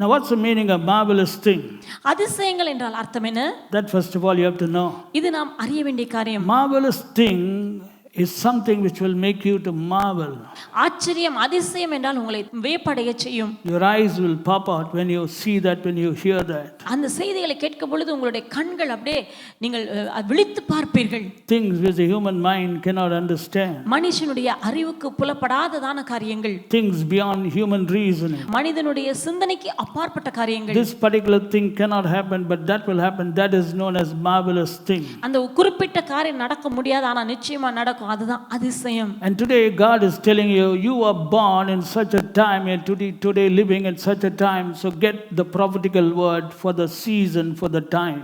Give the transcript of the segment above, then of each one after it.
Now what's the meaning of marvelous thing? அதிசயங்கள் என்றால் அர்த்தம் என்ன? That first of all you have to know. இது நாம் அறிய வேண்டிய காரியம். Marvelous thing is something which will make you to marvel. ஆச்சரியம் அதிசயம் என்றால் உங்களை வியப்படைய செய்யும். Your eyes will pop out when you see that, when you hear that. அந்த செய்திகளை கேட்கும் பொழுது உங்களுடைய கண்கள் அப்படியே நீங்கள் விழித்து பார்ப்பீர்கள். Things which the human mind cannot understand. மனுஷனுடைய அறிவுக்கு புலப்படாததான காரியங்கள். Things beyond human reasoning. மனிதனுடைய சிந்தனைக்கு அப்பாற்பட்ட காரியங்கள். This particular thing cannot happen, but that will happen. That is known as marvelous thing. அந்த குறிப்பிட்ட காரியம் நடக்க முடியாது, ஆனா நிச்சயமா நடக்கும். அதுதான் அதிசயம். And today God is telling you, you are born in such a time, and today living in such a time, so get the prophetical word for the season, for the time.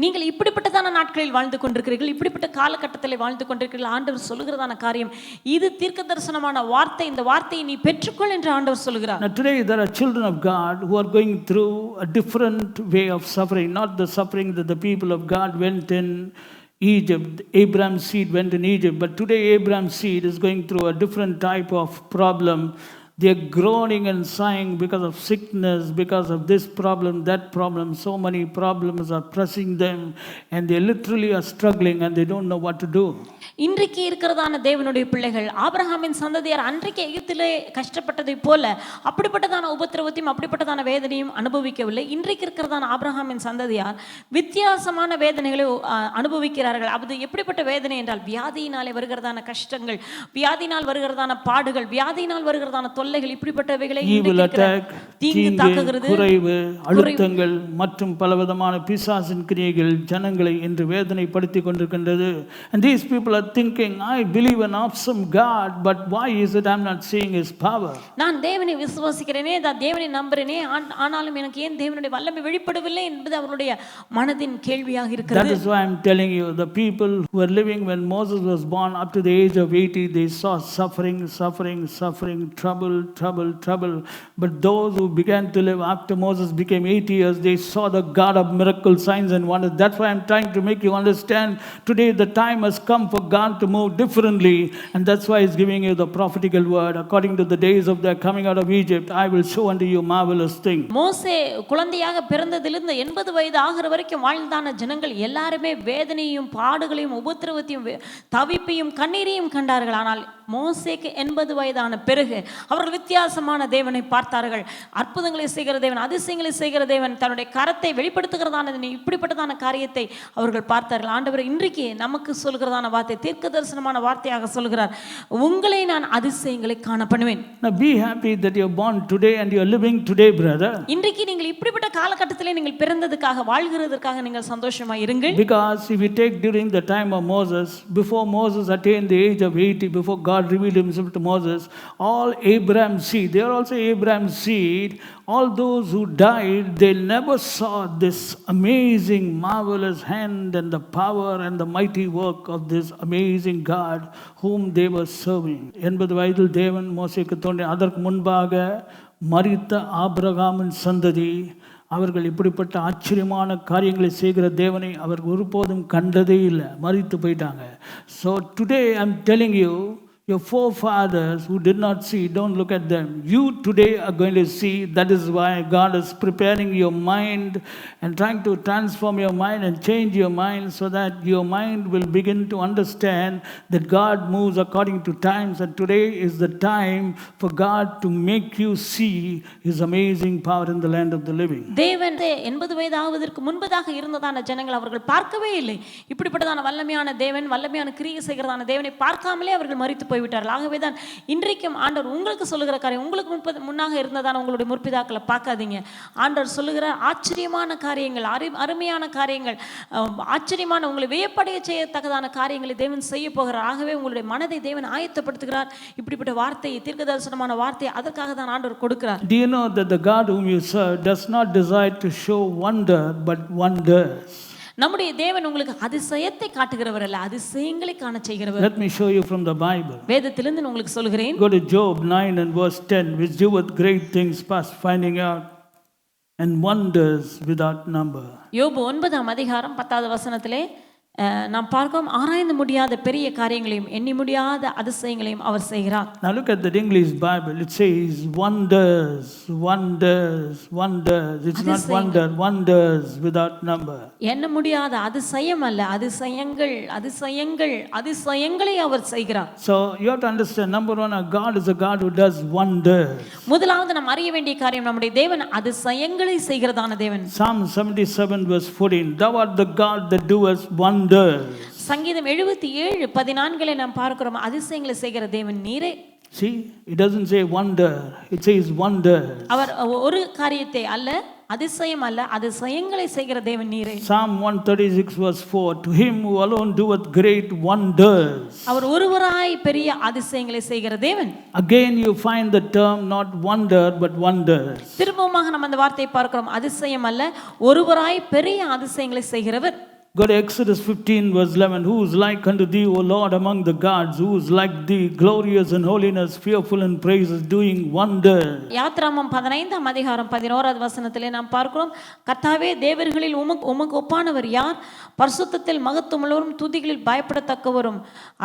நீங்கள் இப்படிப்பட்டதான நாட்களில் வாழ்ந்து கொண்டிருக்கிறீர்கள், இப்படிப்பட்ட காலகட்டத்தில் வாழ்ந்து கொண்டிருக்கிறீர்கள். ஆண்டவர் சொல்லுகிறதான காரியம் இது தீர்க்கதரிசனமான வார்த்தை. இந்த வார்த்தையை நீ பெற்றுக்கொள் என்று ஆண்டவர் சொல்கிறார். Now today there are children of God who are going through a different way of suffering, not the suffering that the people of God went in Egypt. Abraham's seed went in Egypt, but today Abraham's seed is going through a different type of problem. They are groaning and sighing because of sickness, because of this problem, that problem. So many problems are pressing them, and they literally are struggling and they don't know what to do. இன்றைக்கு இருக்கிறதான தேவனுடைய பிள்ளைகள் ஆபிரகாமின் சந்ததியார் அன்றைக்கு எகிப்திலே கஷ்டப்பட்டதை போல அப்படிப்பட்டதான உபத்திரவத்தையும் அப்படிப்பட்டதான வேதனையும் அனுபவிக்கவில்லை. இன்றைக்கு இருக்கிறதான ஆபிரகாமின் சந்ததியார் வித்தியாசமான வேதனைகளை அனுபவிக்கிறார்கள். அது எப்படிப்பட்ட வேதனை என்றால் வியாதியினாலே வருகிறதான கஷ்டங்கள், வியாதியினால் வருகிறதான பாடுகள், வியாதியினால் வருகிறதான தொல்லைகள், இப்படிப்பட்டவைகளை தீங்கு தாக்குகிறது. குறைவு, அழுத்தங்கள் மற்றும் பலவிதமான பிசாசின் கிரியைகள் ஜனங்களை இன்று வேதனைப்படுத்தி கொண்டிருக்கின்றது. And these people are thinking, I believe an awesome God, but why is it I'm not seeing his power? நான் தேவனை விசுவாசிக்கிறேனே, தேவனை நம்புறேனே, ஆனாலும் எனக்கு ஏன் தேவனுடைய வல்லமை வெளிப்படவில்லை என்பது அவருடைய மனதின் கேள்வியாக இருக்கிறது. That is why I'm telling you, the people who were living when Moses was born up to the age of 80, they saw suffering, trouble. But those who began to live after Moses became 80 years, they saw the God of miracles, signs and wonders. That's why I'm trying to make you understand today the time has come for God to move differently, and that's why he's giving you the prophetical word. According to the days of their coming out of Egypt, I will show unto you marvelous thing. மோசே குழந்தையாக பிறந்ததிலிருந்து 80 வயது ஆகிற வரைக்கும் வாழ்ந்தான ஜனங்கள் எல்லாருமே வேதனையும் பாடுகளையும் உபத்திரவத்தையும் தவிப்பையும் கண்ணீரையும் கண்டார்கள். ஆனால் மோசேக்கு 80 வயதான பிறகு அவர்கள் வித்தியாசமான தேவனை பார்த்தார்கள். அற்புதங்களை செய்கிற தேவன், அதிசயங்களை செய்கிற தேவன், தன்னுடைய கரத்தை வெளிப்படுத்துகிறதான இப்படிப்பட்டதான காரியத்தை அவர்கள் பார்த்தார்கள். ஆண்டவர் இன்றைக்கு நமக்கு சொல்கிறதான வார்த்தை தீர்க்க தரிசனமான வார்த்தையாக சொல்கிறார், உங்களை நான் அதிசயங்களை காண பண்ணுவேன். Now be happy that you are born today and you are living today, brother. இன்றைக்கு நீங்கள் இப்படிப்பட்ட காலகட்டத்திலே நீங்கள் பிறந்ததுக்காக வாழ்கிறதற்காக நீங்கள் சந்தோஷமா இருங்கள். Because if you take during the time of Moses, before Moses attained the age of 80, before God revealed himself to Moses, all Abraham's seed, they are also Abraham's seed, all those who died, they never saw this amazing, marvelous hand and the power and the mighty work of this amazing God whom they were serving. 80 வயதில் தேவன் மோசேக்கு தோன்றிய அதற்கு முன்பாக மரித்த ஆபிரகாமின் சந்ததி அவர்கள் இப்படிப்பட்ட ஆச்சரியமான காரியங்களை செய்கிற தேவனை அவர் ஒருபோதும் கண்டதே இல்லை, மரித்து போயிட்டாங்க. So today I'm telling you, your forefathers who did not see, don't look at them. You today are going to see. That is why God is preparing your mind and trying to transform your mind and change your mind so that your mind will begin to understand that God moves according to times, and today is the time for God to make you see his amazing power in the land of the living. தேவன் 80 வயது ஆவதற்கு முன்பதாக இருந்ததான ஜனங்கள் அவர்கள் பார்க்கவே இல்லை. இப்படிப்பட்டதான வல்லமையான தேவன், வல்லமையான கிரியை செய்கிறதான தேவனை பார்க்காமலே அவர்கள் மரித்து போய்விட்டார்கள். ஆகவேதான் இன்றைக்கும் ஆண்டவர் உங்களுக்கு சொல்லுகிற காரியம், உங்களுக்கு முன்னாக இருந்ததான உங்களுடைய முற்பிதாக்களை பார்க்காதீங்க. ஆண்டவர் சொல்லுகிற ஆச்சரியமான காரியங்கள், அருமையான காரியங்கள், ஆச்சரியமான உங்களை வியப்படைய செய்யத்தக்கதான காரியங்களை தேவன் செய்ய போகிறார். ஆகவே உங்களுடைய மனதை தேவன் ஆயத்தப்படுத்துகிறார். இப்படிப்பட்ட வார்த்தையை, தீர்க்க தரிசனமான வார்த்தையை அதற்காக தான் ஆண்டவர் கொடுக்கிறார். Do you know that the God whom you serve does not desire to show wonder but wonders? நம்முடைய தேவன் உங்களுக்கு அதிசயத்தை காட்டுகிறவர் அல்ல, அதிசயங்களை காண செய்கிறவர். Let me show you from the Bible. வேதத்திலிருந்து உங்களுக்கு சொல்கிறேன். Go to Job 9 and verse 10, which doeth great things past finding out and wonders without number. யோபு 9 அதிகாரம் 10வது வசனத்திலே நாம் பார்க்கிறோம் ஆராய்ந்து முடியாத பெரிய காரியங்களையும் எண்ணி முடியாத அதிசயங்களையும் அவர் செய்கிறார். Now look at the English Bible. It says wonders, wonders, wonders. It's not wonder, wonders without number. எண்ண முடியாத அதிசயம் அல்ல, அதிசயங்கள், அதிசயங்கள், அதிசயங்களை அவர் செய்கிறார். So you have to understand, number one, our God is a God who does wonders. முதலாவது நாம் அறிய வேண்டிய காரியம் நம்முடைய தேவன் அதிசயங்களை செய்கிறதான தேவன். Psalm 77 verse 14. Thou art the God that doeth wonders. சங்கீதம் 77:14 நாம் பார்க்கிறோம் அதிசயங்களை செய்கிற தேவன் நீரே. See, it doesn't say wonder, it says wonders. அவர் ஒரு காரியத்தை அல்ல, அதிசயம் அல்ல, அதிசயங்களை செய்கிற தேவன் நீரே. Psalm 136 verse 4. To him who alone doeth great wonders. அவர் ஒருவராய் பெரிய அதிசயங்களை செய்கிற தேவன். Again you find the term not wonder but wonders. திரும்பமாக நம்ம அந்த வார்த்தையை பார்க்கிறோம், அதிசயம் அல்ல, ஒருவராய் பெரிய அதிசயங்களை செய்கிறவர். Go to Exodus 15 verse 11. Who is like unto thee, O Lord, among the gods? Who is like thee, glorious in holiness, fearful in praises, doing wonders? யாத்ராமம் 15ஆம் அதிகாரம் 11வது வசனத்திலே நாம் பார்க்கிறோம், கர்த்தாவே தேவர்களில் உமக்கு ஒப்பானவர் யார்? பரிசுத்தத்தில் மகத்துவமுள்ளவரும் துதிகளில் பயப்படத்தக்கவரும்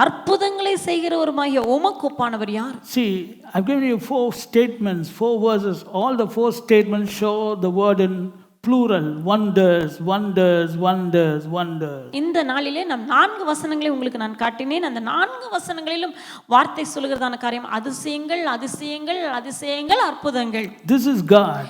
அற்புதங்களை செய்கிறவருமாகிய உமக்கு ஒப்பானவர் யார்? See, I've given you 4 statements, 4 verses. All the 4 statements show the word in plural, wonders, wonders, wonders, wonders. இந்த நாளிலே நாம் 4 வசனங்களை உங்களுக்கு நான் காட்டினேன். அந்த 4 வசனங்களிலும் வார்த்தை சொல்கிறதான காரியம் அதிசயங்கள், அதிசயங்கள், அதிசயங்கள், அற்புதங்கள். This is God.